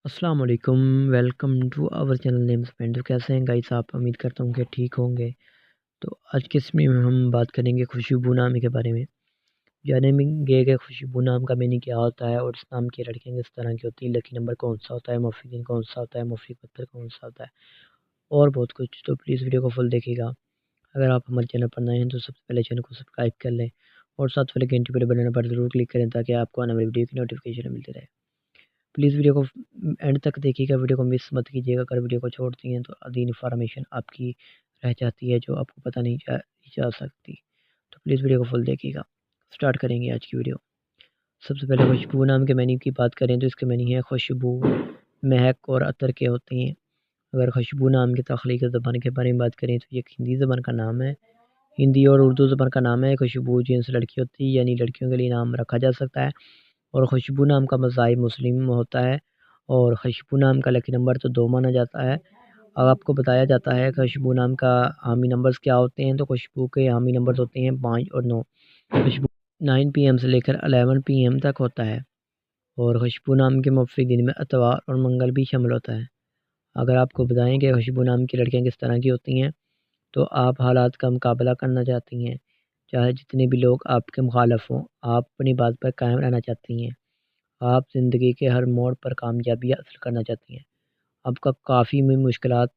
السلام علیکم، welcome to our channel names friend. تو کیسے ہیں گائز آپ؟ امید کرتا ہوں کہ ٹھیک ہوں گے۔ تو آج کے اس میں ہم بات کریں گے خوشبو نام کے بارے میں، جانیں گے کہ خوشبو نام کا میننگ کیا ہوتا ہے اور اس نام کی لڑکیاں کس طرح کی ہوتی ہیں، لکی نمبر کون سا ہوتا ہے، موفی دن کون سا ہوتا ہے، موفی پتھر کون سا ہوتا ہے اور بہت کچھ۔ تو پلیز ویڈیو کو فل دیکھیے گا۔ اگر آپ ہمارے چینل پر نئے ہیں تو سب سے پہلے چینل کو سبسکرائب کر لیں اور ساتھ والے گھنٹی والے بٹن پر ضرور کلک کریں تاکہ آپ کو آنے والی ویڈیو کی نوٹیفیکیشن ملتی رہے۔ پلیز ویڈیو کو اینڈ تک دیکھیے گا، ویڈیو کو مس مت کیجیے گا۔ اگر ویڈیو کو چھوڑتی ہیں تو آدھی انفارمیشن آپ کی رہ جاتی ہے جو آپ کو پتہ نہیں جا سکتی۔ تو پلیز ویڈیو کو فل دیکھیے گا۔ سٹارٹ کریں گے آج کی ویڈیو۔ سب سے پہلے خوشبو نام کے معنی کی بات کریں تو اس کے معنی ہے خوشبو، مہک اور عطر کے ہوتے ہیں۔ اگر خوشبو نام کی تخلیقی زبان کے بارے میں بات کریں تو یہ ایک ہندی زبان کا نام ہے، ہندی اور اردو زبان کا نام ہے۔ خوشبو جنس لڑکی ہوتی ہے، یعنی لڑکیوں کے لیے نام رکھا جا سکتا ہے، اور خوشبو نام کا مظاہر مسلم ہوتا ہے، اور خوشبو نام کا لکی نمبر تو 2 مانا جاتا ہے۔ اب آپ کو بتایا جاتا ہے خوشبو نام کا حامی نمبرز کیا ہوتے ہیں، تو خوشبو کے حامی نمبرز ہوتے ہیں 5 اور 9۔ خوشبو 9 PM سے لے کر 11 PM تک ہوتا ہے، اور خوشبو نام کے مفی دن میں اتوار اور منگل بھی شامل ہوتا ہے۔ اگر آپ کو بتائیں کہ خوشبو نام کی لڑکیاں کس طرح کی ہوتی ہیں، تو آپ حالات کا مقابلہ کرنا چاہتی ہیں، چاہے جتنے بھی لوگ آپ کے مخالف ہوں، آپ اپنی بات پر قائم رہنا چاہتی ہیں، آپ زندگی کے ہر موڑ پر کامیابی حاصل کرنا چاہتی ہیں۔ آپ کا کافی میں مشکلات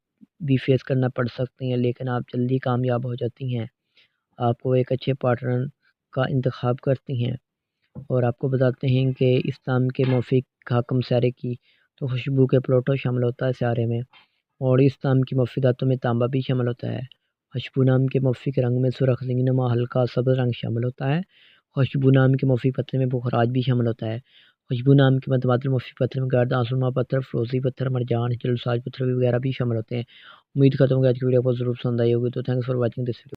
بھی فیس کرنا پڑ سکتی ہیں، لیکن آپ جلدی کامیاب ہو جاتی ہیں۔ آپ کو ایک اچھے پارٹنر کا انتخاب کرتی ہیں، اور آپ کو بتاتے ہیں کہ اسلام کے موافق حکم سیارے کی تو خوشبو کے پلوٹو شامل ہوتا ہے سیارے میں، اور اسلام کی مفیداتوں میں تانبا بھی شامل ہوتا ہے۔ خوشبو نام کے موافق رنگ میں سرخ نما ہلکا سبز رنگ شامل ہوتا ہے۔ خوشبو نام کے موافق پتھر میں بخراج بھی شامل ہوتا ہے۔ خوشبو نام کے متبادل موافق پتھر میں گرد آسما پتھر، فروزی پتھر، مرجان، جلساج پتھر وغیرہ بھی شامل ہوتے ہیں۔ امید کرتا ہوں کہ آج کی ویڈیو کو ضرور پسند آئی ہوگی۔ تو thanks for watching this video.